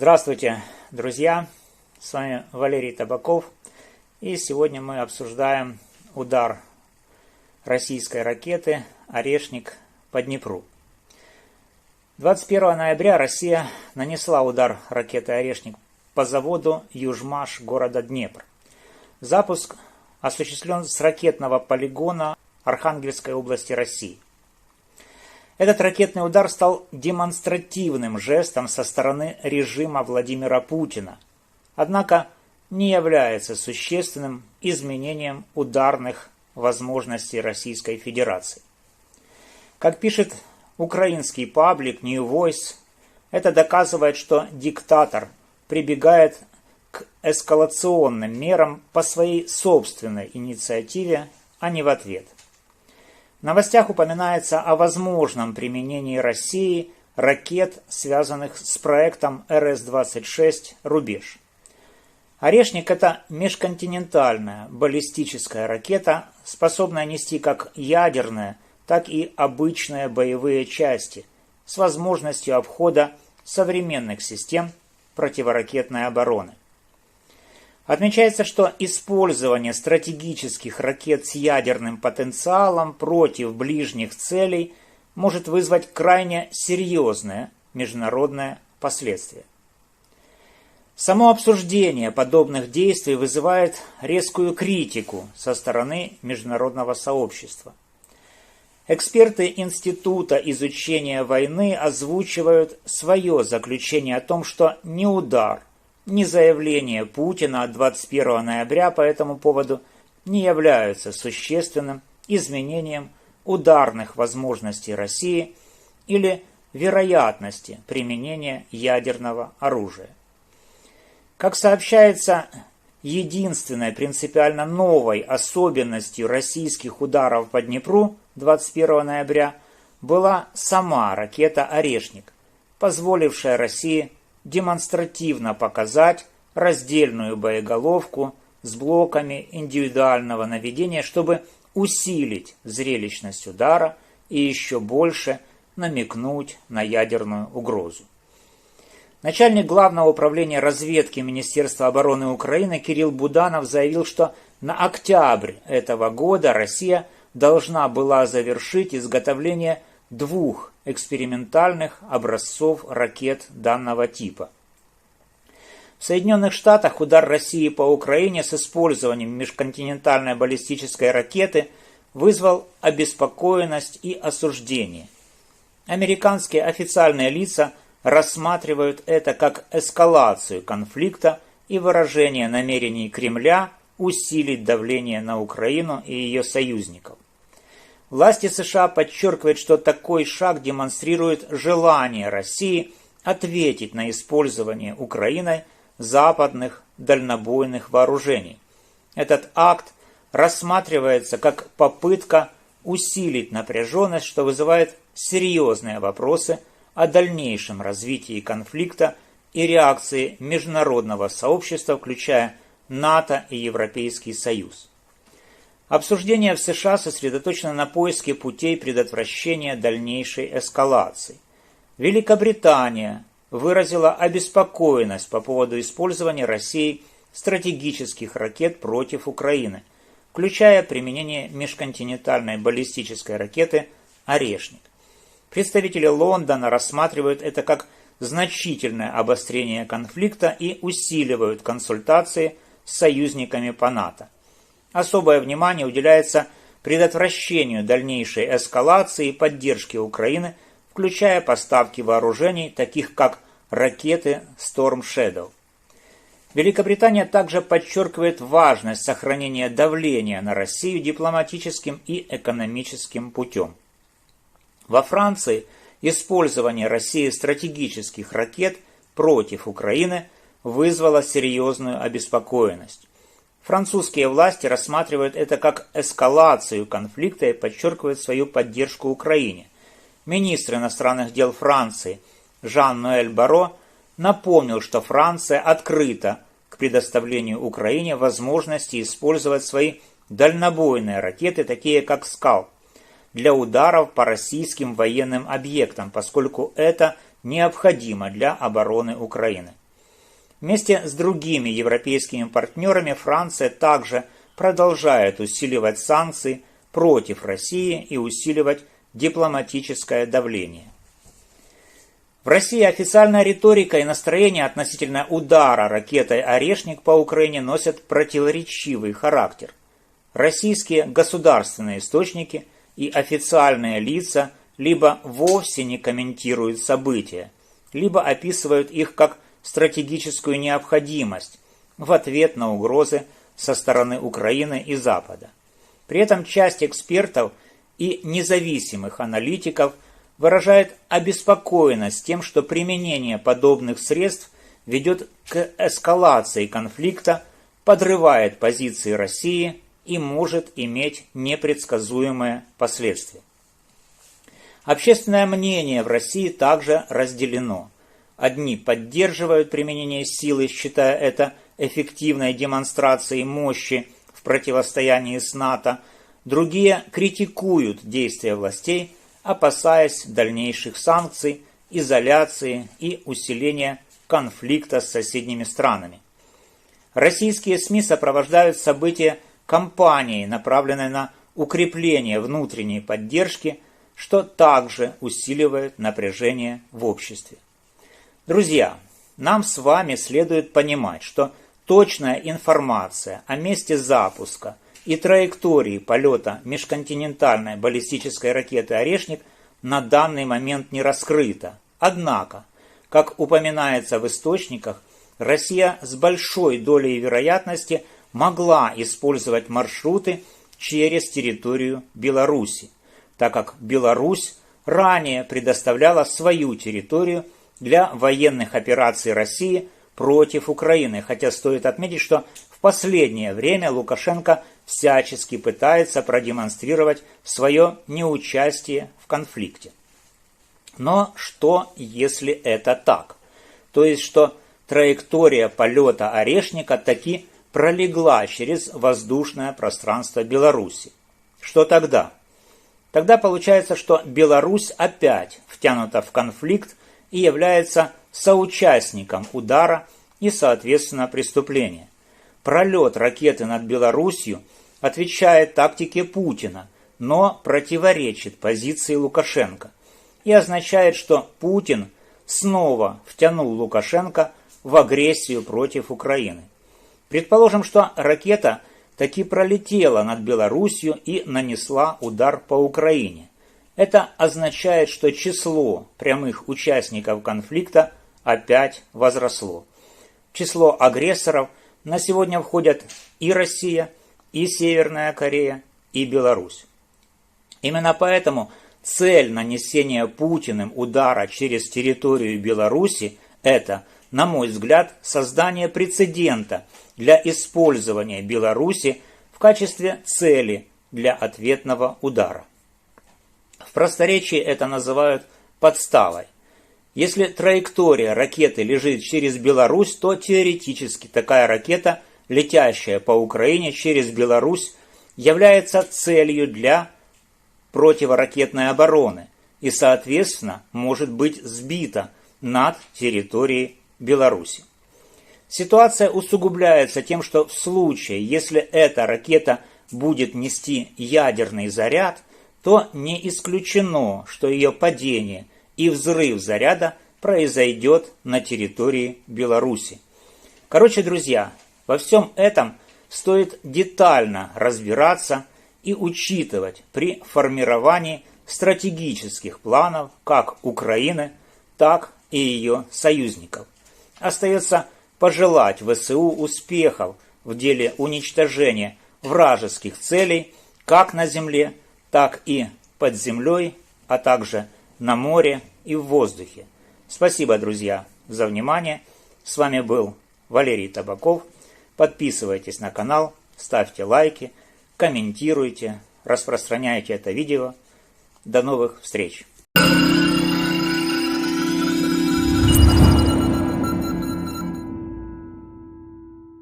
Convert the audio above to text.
Здравствуйте, друзья! С вами Валерий Табаков. И сегодня мы обсуждаем удар российской ракеты «Орешник» по Днепру. 21 ноября Россия нанесла удар ракеты «Орешник» по заводу «Южмаш» города Днепр. Запуск осуществлен с ракетного полигона Архангельской области России. Этот ракетный удар стал демонстративным жестом со стороны режима Владимира Путина, однако не является существенным изменением ударных возможностей Российской Федерации. Как пишет украинский паблик New Voice, это доказывает, что диктатор прибегает к эскалационным мерам по своей собственной инициативе, а не в ответ. В новостях упоминается о возможном применении России ракет, связанных с проектом РС-26 «Рубеж». «Орешник» — это межконтинентальная баллистическая ракета, способная нести как ядерные, так и обычные боевые части, с возможностью обхода современных систем противоракетной обороны. Отмечается, что использование стратегических ракет с ядерным потенциалом против ближних целей может вызвать крайне серьезные международные последствия. Само обсуждение подобных действий вызывает резкую критику со стороны международного сообщества. Эксперты Института изучения войны озвучивают свое заключение о том, что ни удар, ни заявление Путина от 21 ноября по этому поводу не являются существенным изменением ударных возможностей России или вероятности применения ядерного оружия. Как сообщается, единственной принципиально новой особенностью российских ударов по Днепру 21 ноября была сама ракета «Орешник», позволившая России демонстративно показать раздельную боеголовку с блоками индивидуального наведения, чтобы усилить зрелищность удара и еще больше намекнуть на ядерную угрозу. Начальник Главного управления разведки Министерства обороны Украины Кирилл Буданов заявил, что на октябрь этого года Россия должна была завершить изготовление 2 экспериментальных образцов ракет данного типа. В Соединенных Штатах удар России по Украине с использованием межконтинентальной баллистической ракеты вызвал обеспокоенность и осуждение. Американские официальные лица рассматривают это как эскалацию конфликта и выражение намерений Кремля усилить давление на Украину и ее союзников. Власти США подчеркивают, что такой шаг демонстрирует желание России ответить на использование Украиной западных дальнобойных вооружений. Этот акт рассматривается как попытка усилить напряженность, что вызывает серьезные вопросы о дальнейшем развитии конфликта и реакции международного сообщества, включая НАТО и Европейский Союз. Обсуждение в США сосредоточено на поиске путей предотвращения дальнейшей эскалации. Великобритания выразила обеспокоенность по поводу использования Россией стратегических ракет против Украины, включая применение межконтинентальной баллистической ракеты «Орешник». Представители Лондона рассматривают это как значительное обострение конфликта и усиливают консультации с союзниками по НАТО. Особое внимание уделяется предотвращению дальнейшей эскалации и поддержке Украины, включая поставки вооружений, таких как ракеты Storm Shadow. Великобритания также подчеркивает важность сохранения давления на Россию дипломатическим и экономическим путем. Во Франции использование России стратегических ракет против Украины вызвало серьезную обеспокоенность. Французские власти рассматривают это как эскалацию конфликта и подчеркивают свою поддержку Украине. Министр иностранных дел Франции Жан-Ноэль Барро напомнил, что Франция открыта к предоставлению Украине возможности использовать свои дальнобойные ракеты, такие как «Скалп», для ударов по российским военным объектам, поскольку это необходимо для обороны Украины. Вместе с другими европейскими партнерами Франция также продолжает усиливать санкции против России и усиливать дипломатическое давление. В России официальная риторика и настроение относительно удара ракетой «Орешник» по Украине носят противоречивый характер. Российские государственные источники и официальные лица либо вовсе не комментируют события, либо описывают их как стратегическую необходимость в ответ на угрозы со стороны Украины и Запада. При этом часть экспертов и независимых аналитиков выражает обеспокоенность тем, что применение подобных средств ведет к эскалации конфликта, подрывает позиции России и может иметь непредсказуемые последствия. Общественное мнение в России также разделено. Одни поддерживают применение силы, считая это эффективной демонстрацией мощи в противостоянии с НАТО, другие критикуют действия властей, опасаясь дальнейших санкций, изоляции и усиления конфликта с соседними странами. Российские СМИ сопровождают события кампанией, направленной на укрепление внутренней поддержки, что также усиливает напряжение в обществе. Друзья, нам с вами следует понимать, что точная информация о месте запуска и траектории полета межконтинентальной баллистической ракеты «Орешник» на данный момент не раскрыта. Однако, как упоминается в источниках, Россия с большой долей вероятности могла использовать маршруты через территорию Беларуси, так как Беларусь ранее предоставляла свою территорию для военных операций России против Украины, хотя стоит отметить, что в последнее время Лукашенко всячески пытается продемонстрировать свое неучастие в конфликте. Но что, если это так? То есть, что траектория полета «Орешника» таки пролегла через воздушное пространство Беларуси. Что тогда? Тогда получается, что Беларусь опять втянута в конфликт и является соучастником удара и, соответственно, преступления. Пролет ракеты над Белоруссией отвечает тактике Путина, но противоречит позиции Лукашенко и означает, что Путин снова втянул Лукашенко в агрессию против Украины. Предположим, что ракета таки пролетела над Белоруссией и нанесла удар по Украине. Это означает, что число прямых участников конфликта опять возросло. В число агрессоров на сегодня входят и Россия, и Северная Корея, и Беларусь. Именно поэтому цель нанесения Путиным удара через территорию Беларуси – это, на мой взгляд, создание прецедента для использования Беларуси в качестве цели для ответного удара. В просторечии это называют подставой. Если траектория ракеты лежит через Беларусь, то теоретически такая ракета, летящая по Украине через Беларусь, является целью для противоракетной обороны и, соответственно, может быть сбита над территорией Беларуси. Ситуация усугубляется тем, что в случае, если эта ракета будет нести ядерный заряд, то не исключено, что ее падение и взрыв заряда произойдет на территории Беларуси. Короче, друзья, во всем этом стоит детально разбираться и учитывать при формировании стратегических планов как Украины, так и ее союзников. Остается пожелать ВСУ успехов в деле уничтожения вражеских целей как на земле, так и под землей, а также на море и в воздухе. Спасибо, друзья, за внимание. С вами был Валерий Табаков. Подписывайтесь на канал, ставьте лайки, комментируйте, распространяйте это видео. До новых встреч!